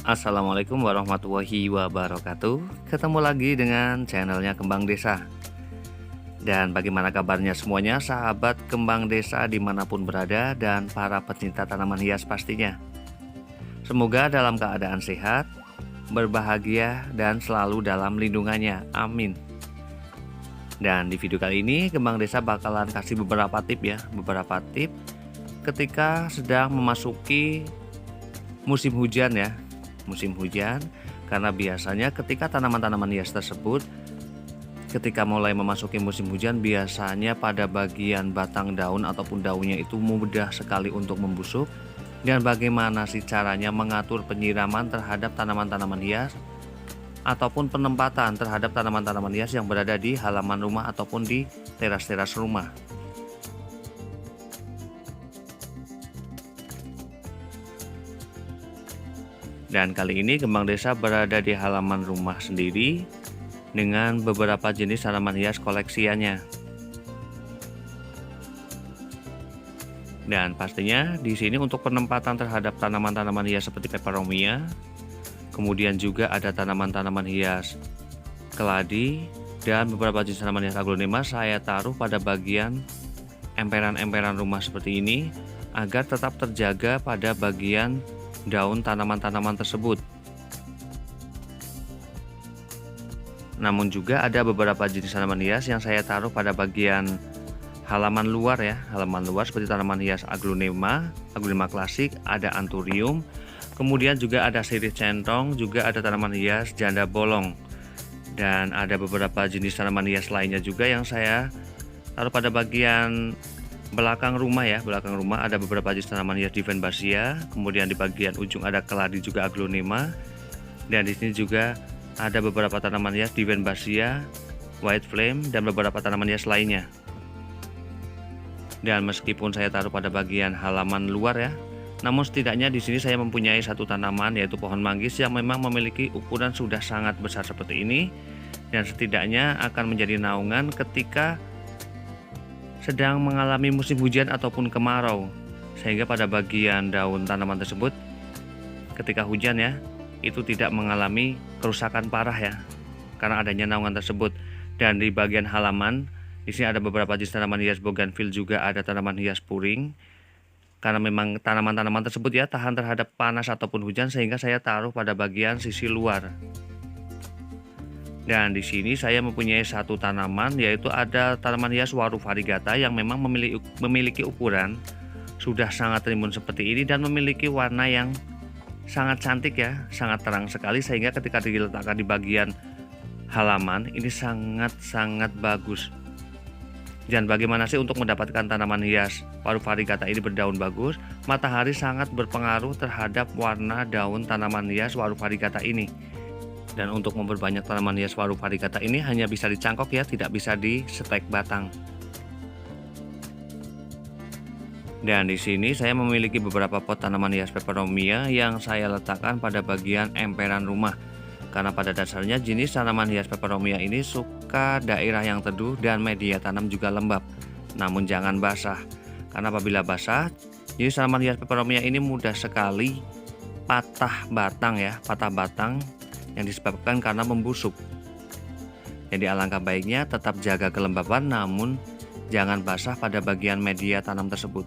Assalamualaikum warahmatullahi wabarakatuh. Ketemu lagi dengan channelnya Kembang Desa. Dan bagaimana kabarnya semuanya sahabat Kembang Desa dimanapun berada dan para pecinta tanaman hias pastinya. Semoga dalam keadaan sehat, berbahagia dan selalu dalam lindungannya. Amin. Dan di video kali ini Kembang Desa bakalan kasih beberapa tip ya, beberapa tip ketika sedang memasuki musim hujan ya. Musim hujan, karena biasanya ketika tanaman-tanaman hias tersebut ketika mulai memasuki musim hujan biasanya pada bagian batang daun ataupun daunnya itu mudah sekali untuk membusuk. Dan bagaimana sih caranya mengatur penyiraman terhadap tanaman-tanaman hias ataupun penempatan terhadap tanaman-tanaman hias yang berada di halaman rumah ataupun di teras-teras rumah. Dan kali ini Kembang Desa berada di halaman rumah sendiri dengan beberapa jenis tanaman hias koleksiannya. Dan pastinya di sini untuk penempatan terhadap tanaman-tanaman hias seperti peperomia, kemudian juga ada tanaman-tanaman hias keladi dan beberapa jenis tanaman hias aglonema saya taruh pada bagian emperan-emperan rumah seperti ini agar tetap terjaga pada bagian daun tanaman-tanaman tersebut. Namun juga ada beberapa jenis tanaman hias yang saya taruh pada bagian halaman luar ya, halaman luar seperti tanaman hias aglonema klasik, ada anthurium, kemudian juga ada sirih centong, juga ada tanaman hias janda bolong. Dan ada beberapa jenis tanaman hias lainnya juga yang saya taruh pada bagian belakang rumah ya, belakang rumah ada beberapa jenis tanaman hias Divenbasia, kemudian di bagian ujung ada keladi juga aglonema, dan di sini juga ada beberapa tanaman hias Divenbasia, white flame dan beberapa tanaman hias lainnya. Dan meskipun saya taruh pada bagian halaman luar ya, namun setidaknya di sini saya mempunyai satu tanaman yaitu pohon manggis yang memang memiliki ukuran sudah sangat besar seperti ini, dan setidaknya akan menjadi naungan ketika sedang mengalami musim hujan ataupun kemarau, sehingga pada bagian daun tanaman tersebut ketika hujan ya itu tidak mengalami kerusakan parah ya karena adanya naungan tersebut. Dan di bagian halaman di sini ada beberapa jenis tanaman hias bougainville, juga ada tanaman hias puring, karena memang tanaman-tanaman tersebut ya tahan terhadap panas ataupun hujan sehingga saya taruh pada bagian sisi luar. Dan di sini saya mempunyai satu tanaman yaitu ada tanaman hias waru variegata yang memang memiliki ukuran sudah sangat rimbun seperti ini dan memiliki warna yang sangat cantik ya, sangat terang sekali, sehingga ketika diletakkan di bagian halaman ini sangat-sangat bagus. Dan bagaimana sih untuk mendapatkan tanaman hias waru variegata ini berdaun bagus? Matahari sangat berpengaruh terhadap warna daun tanaman hias waru variegata ini. Dan untuk memperbanyak tanaman hias waru variegata ini hanya bisa dicangkok ya, tidak bisa di stek batang. Dan di sini saya memiliki beberapa pot tanaman hias peperomia yang saya letakkan pada bagian emperan rumah. Karena pada dasarnya jenis tanaman hias peperomia ini suka daerah yang teduh dan media tanam juga lembab. Namun jangan basah, karena apabila basah, jenis tanaman hias peperomia ini mudah sekali patah batang ya, patah batang yang disebabkan karena membusuk. Jadi alangkah baiknya tetap jaga kelembaban namun jangan basah pada bagian media tanam tersebut.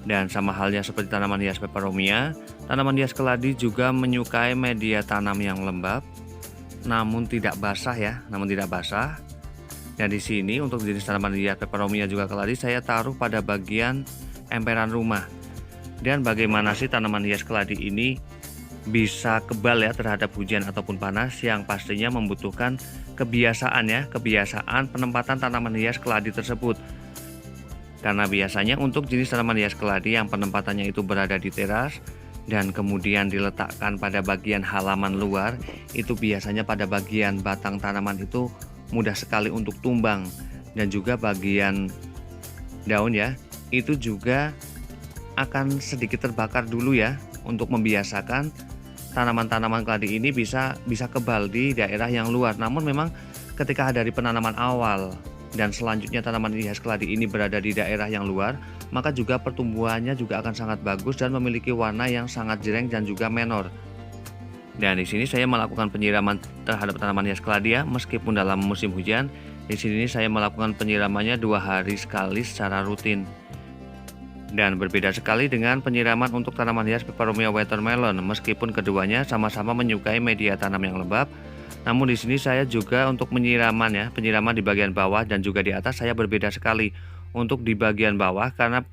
Dan sama halnya seperti tanaman hias peperomia, tanaman hias keladi juga menyukai media tanam yang lembab namun tidak basah ya, namun tidak basah. Dan di sini untuk jenis tanaman hias peperomia juga keladi saya taruh pada bagian emperan rumah. Dan bagaimana sih tanaman hias keladi ini bisa kebal ya terhadap hujan ataupun panas? Yang pastinya membutuhkan kebiasaan ya, kebiasaan penempatan tanaman hias keladi tersebut. Karena biasanya untuk jenis tanaman hias keladi yang penempatannya itu berada di teras dan kemudian diletakkan pada bagian halaman luar, itu biasanya pada bagian batang tanaman itu mudah sekali untuk tumbang, dan juga bagian daun ya itu juga akan sedikit terbakar dulu ya, untuk membiasakan tanaman-tanaman keladi ini bisa kebal di daerah yang luar. Namun memang ketika dari penanaman awal dan selanjutnya tanaman hias keladi ini berada di daerah yang luar, maka juga pertumbuhannya juga akan sangat bagus dan memiliki warna yang sangat jreng dan juga menor. Dan di sini saya melakukan penyiraman terhadap tanaman hias keladi ya, meskipun dalam musim hujan. Di sini saya melakukan penyiramannya 2 hari sekali secara rutin. Dan berbeda sekali dengan penyiraman untuk tanaman hias Peperomia watermelon, meskipun keduanya sama-sama menyukai media tanam yang lembab. Namun di sini saya juga untuk penyiraman ya, penyiraman di bagian bawah dan juga di atas saya berbeda sekali. Untuk di bagian bawah karena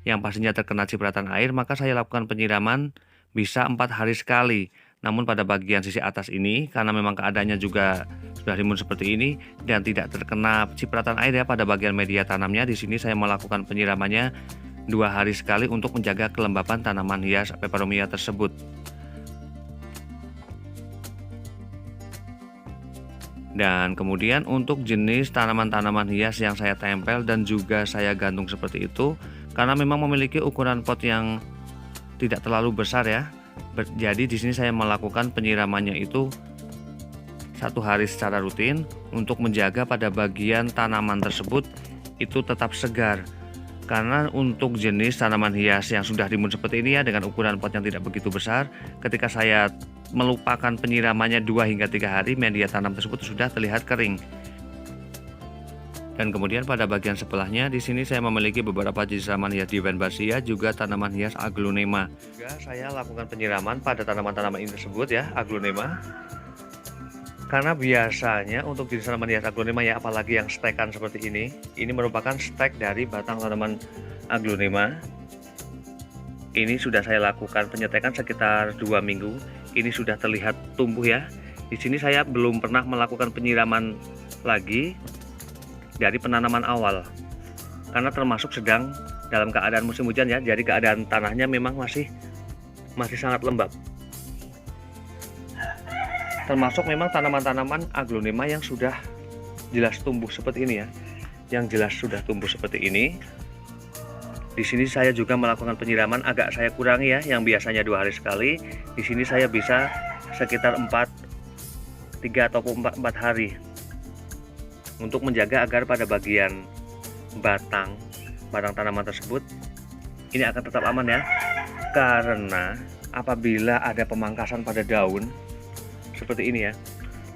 yang pastinya terkena cipratan air, maka saya lakukan penyiraman bisa 4 hari sekali. Namun pada bagian sisi atas ini karena memang keadaannya juga sudah rimbun seperti ini dan tidak terkena cipratan air ya pada bagian media tanamnya, di sini saya melakukan penyiramannya 2 hari sekali untuk menjaga kelembapan tanaman hias Peperomia tersebut. Dan kemudian untuk jenis tanaman-tanaman hias yang saya tempel dan juga saya gantung seperti itu, karena memang memiliki ukuran pot yang tidak terlalu besar ya. Jadi di sini saya melakukan penyiramannya itu 1 hari secara rutin untuk menjaga pada bagian tanaman tersebut itu tetap segar. Karena untuk jenis tanaman hias yang sudah rimbun seperti ini ya, dengan ukuran pot yang tidak begitu besar, ketika saya melupakan penyiramannya 2 hingga 3 hari, media tanam tersebut sudah terlihat kering. Dan kemudian pada bagian sebelahnya di sini saya memiliki beberapa jenis tanaman hias Divenbasia, juga tanaman hias Aglonema. Juga saya lakukan penyiraman pada tanaman-tanaman ini tersebut ya, Aglonema. Karena biasanya untuk jenis tanaman hias Aglonema ya, apalagi yang stekan seperti ini merupakan stek dari batang tanaman Aglonema. Ini sudah saya lakukan penyetekan sekitar 2 minggu. Ini sudah terlihat tumbuh ya. Di sini saya belum pernah melakukan penyiraman lagi dari penanaman awal. Karena termasuk sedang dalam keadaan musim hujan ya, jadi keadaan tanahnya memang masih sangat lembab. Termasuk memang tanaman-tanaman Aglonema yang sudah jelas tumbuh seperti ini ya, yang jelas sudah tumbuh seperti ini. Di sini saya juga melakukan penyiraman agak saya kurangi ya, yang biasanya 2 hari sekali. Di sini saya bisa sekitar 3 atau 4 hari untuk menjaga agar pada bagian batang tanaman tersebut ini akan tetap aman ya. Karena apabila ada pemangkasan pada daun seperti ini ya,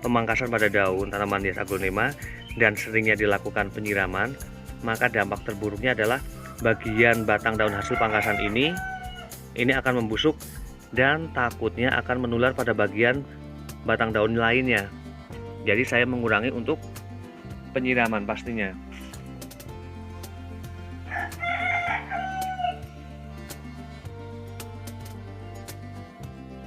pemangkasan pada daun tanaman hias Aglonema dan seringnya dilakukan penyiraman, maka dampak terburuknya adalah bagian batang daun hasil pangkasan ini akan membusuk dan takutnya akan menular pada bagian batang daun lainnya. Jadi saya mengurangi untuk penyiraman pastinya.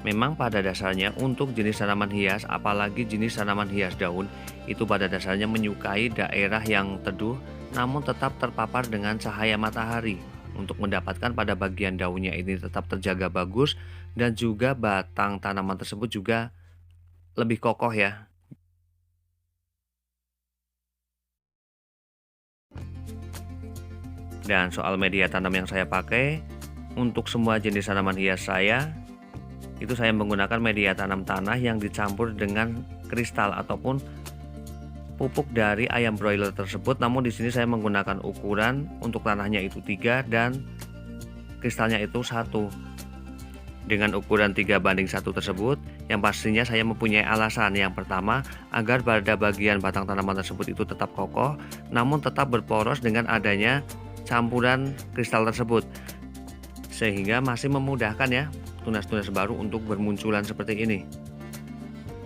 Memang pada dasarnya untuk jenis tanaman hias, apalagi jenis tanaman hias daun, itu pada dasarnya menyukai daerah yang teduh namun tetap terpapar dengan cahaya matahari untuk mendapatkan pada bagian daunnya ini tetap terjaga bagus dan juga batang tanaman tersebut juga lebih kokoh ya. Dan soal media tanam yang saya pakai untuk semua jenis tanaman hias saya, itu saya menggunakan media tanam tanah yang dicampur dengan kristal ataupun pupuk dari ayam broiler tersebut. Namun di sini saya menggunakan ukuran untuk tanahnya itu 3 dan kristalnya itu 1. Dengan ukuran 3:1 tersebut, yang pastinya saya mempunyai alasan. Yang pertama, agar pada bagian batang tanaman tersebut itu tetap kokoh namun tetap berporos dengan adanya campuran kristal tersebut, sehingga masih memudahkan ya tunas-tunas baru untuk bermunculan seperti ini.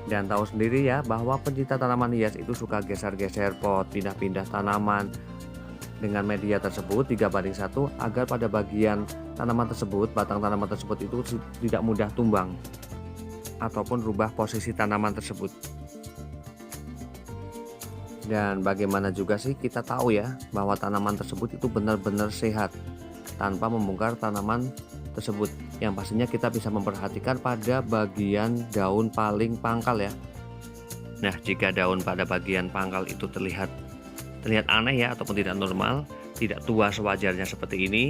Dan tahu sendiri ya bahwa pencinta tanaman hias itu suka geser-geser pot, pindah-pindah tanaman. Dengan media tersebut 3:1 agar pada bagian tanaman tersebut, batang tanaman tersebut itu tidak mudah tumbang ataupun rubah posisi tanaman tersebut. Dan bagaimana juga sih kita tahu ya bahwa tanaman tersebut itu benar-benar sehat tanpa membongkar tanaman tersebut? Yang pastinya kita bisa memperhatikan pada bagian daun paling pangkal ya. Nah, jika daun pada bagian pangkal itu terlihat aneh ya ataupun tidak normal, tidak tua sewajarnya seperti ini,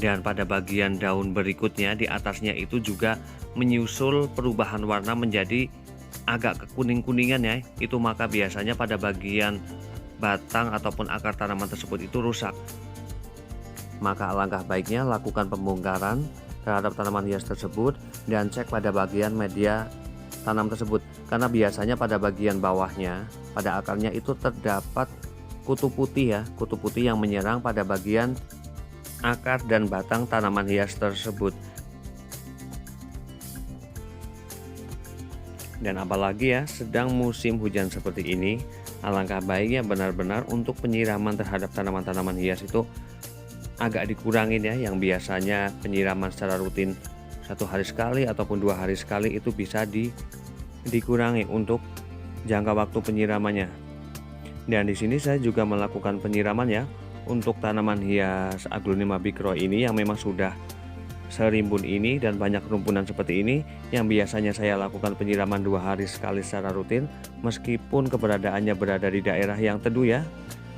dan pada bagian daun berikutnya di atasnya itu juga menyusul perubahan warna menjadi agak kekuning-kuningan ya, itu maka biasanya pada bagian batang ataupun akar tanaman tersebut itu rusak. Maka alangkah baiknya lakukan pembongkaran terhadap tanaman hias tersebut dan cek pada bagian media tanam tersebut, karena biasanya pada bagian bawahnya, pada akarnya itu terdapat kutu putih ya, kutu putih yang menyerang pada bagian akar dan batang tanaman hias tersebut. Dan apalagi ya sedang musim hujan seperti ini, alangkah baiknya benar-benar untuk penyiraman terhadap tanaman-tanaman hias itu agak dikurangin ya. Yang biasanya penyiraman secara rutin 1 hari sekali ataupun 2 hari sekali itu bisa dikurangi untuk jangka waktu penyiramannya. Dan di sini saya juga melakukan penyiraman ya untuk tanaman hias Aglonema Bigro ini yang memang sudah serimbun ini dan banyak rumpunan seperti ini, yang biasanya saya lakukan penyiraman 2 hari sekali secara rutin meskipun keberadaannya berada di daerah yang teduh ya.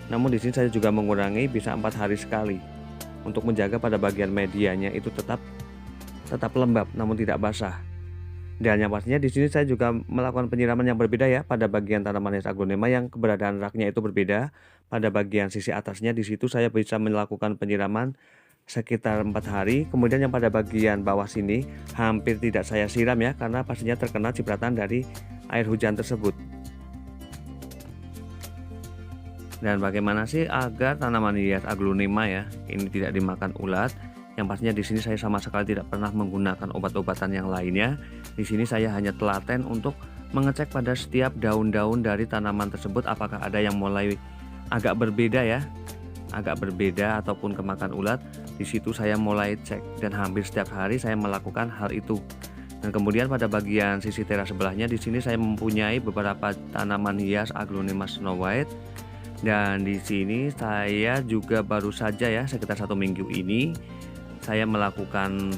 Namun di sini saya juga mengurangi bisa 4 hari sekali untuk menjaga pada bagian medianya itu tetap lembab namun tidak basah. Dan yang pastinya di sini saya juga melakukan penyiraman yang berbeda ya pada bagian tanaman hias Aglonema yang keberadaan raknya itu berbeda. Pada bagian sisi atasnya di situ saya bisa melakukan penyiraman sekitar 4 hari. Kemudian yang pada bagian bawah sini hampir tidak saya siram ya, karena pastinya terkena cipratan dari air hujan tersebut. Dan bagaimana sih agar tanaman hias Aglonema ya ini tidak dimakan ulat? Yang pastinya di sini saya sama sekali tidak pernah menggunakan obat-obatan yang lainnya. Di sini saya hanya telaten untuk mengecek pada setiap daun-daun dari tanaman tersebut apakah ada yang mulai agak berbeda ya, agak berbeda ataupun kemakan ulat. Di situ saya mulai cek dan hampir setiap hari saya melakukan hal itu. Dan kemudian pada bagian sisi teras sebelahnya di sini saya mempunyai beberapa tanaman hias Aglonema Snow White. Dan di sini saya juga baru saja ya sekitar 1 minggu ini saya melakukan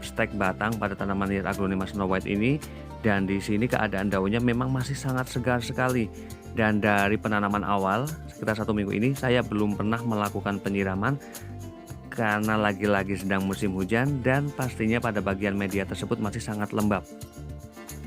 stek batang pada tanaman hias Aglonema Snow White ini, dan di sini keadaan daunnya memang masih sangat segar sekali. Dan dari penanaman awal sekitar 1 minggu ini saya belum pernah melakukan penyiraman karena lagi-lagi sedang musim hujan dan pastinya pada bagian media tersebut masih sangat lembab.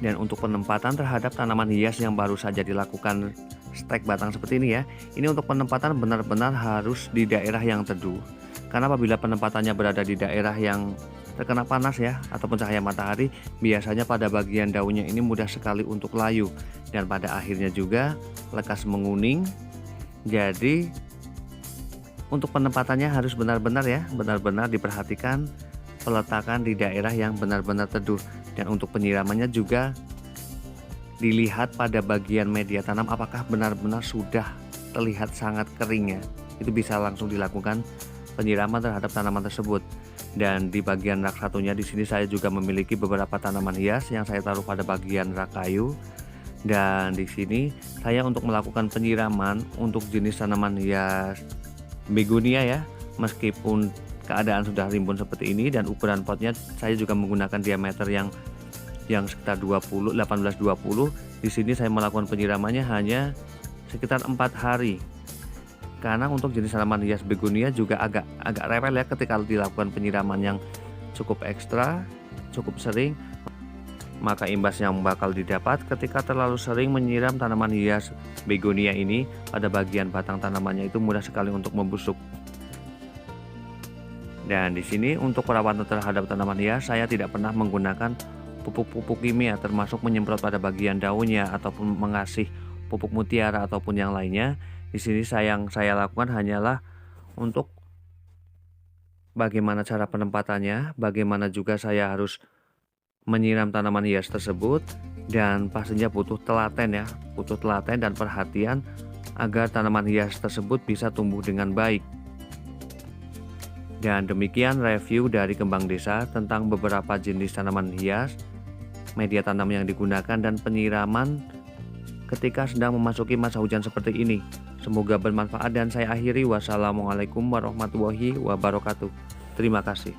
Dan untuk penempatan terhadap tanaman hias yang baru saja dilakukan stek batang seperti ini ya, ini untuk penempatan benar-benar harus di daerah yang teduh, karena apabila penempatannya berada di daerah yang terkena panas ya ataupun cahaya matahari, biasanya pada bagian daunnya ini mudah sekali untuk layu dan pada akhirnya juga lekas menguning. Jadi untuk penempatannya harus benar-benar ya, benar-benar diperhatikan peletakan di daerah yang benar-benar teduh. Dan untuk penyiramannya juga dilihat pada bagian media tanam apakah benar-benar sudah terlihat sangat kering ya, itu bisa langsung dilakukan penyiraman terhadap tanaman tersebut. Dan di bagian rak satunya di sini saya juga memiliki beberapa tanaman hias yang saya taruh pada bagian rak kayu. Dan di sini saya untuk melakukan penyiraman untuk jenis tanaman hias begonia ya, meskipun keadaan sudah rimbun seperti ini dan ukuran potnya saya juga menggunakan diameter yang sekitar 18-20. Di sini saya melakukan penyiramannya hanya sekitar 4 hari. Karena untuk jenis tanaman hias begonia juga agak rewel ya ketika dilakukan penyiraman yang cukup ekstra, cukup sering, maka imbas yang bakal didapat ketika terlalu sering menyiram tanaman hias begonia ini, pada bagian batang tanamannya itu mudah sekali untuk membusuk. Dan di sini untuk perawatan terhadap tanaman hias saya tidak pernah menggunakan pupuk-pupuk kimia, termasuk menyemprot pada bagian daunnya ataupun mengasih pupuk mutiara ataupun yang lainnya. Di sini yang saya lakukan hanyalah untuk bagaimana cara penempatannya, bagaimana juga saya harus menyiram tanaman hias tersebut, dan pastinya butuh telaten ya, butuh telaten dan perhatian agar tanaman hias tersebut bisa tumbuh dengan baik. Dan demikian review dari Kembang Desa tentang beberapa jenis tanaman hias, media tanam yang digunakan, dan penyiraman ketika sedang memasuki masa hujan seperti ini. Semoga bermanfaat dan saya akhiri. Wassalamualaikum warahmatullahi wabarakatuh. Terima kasih.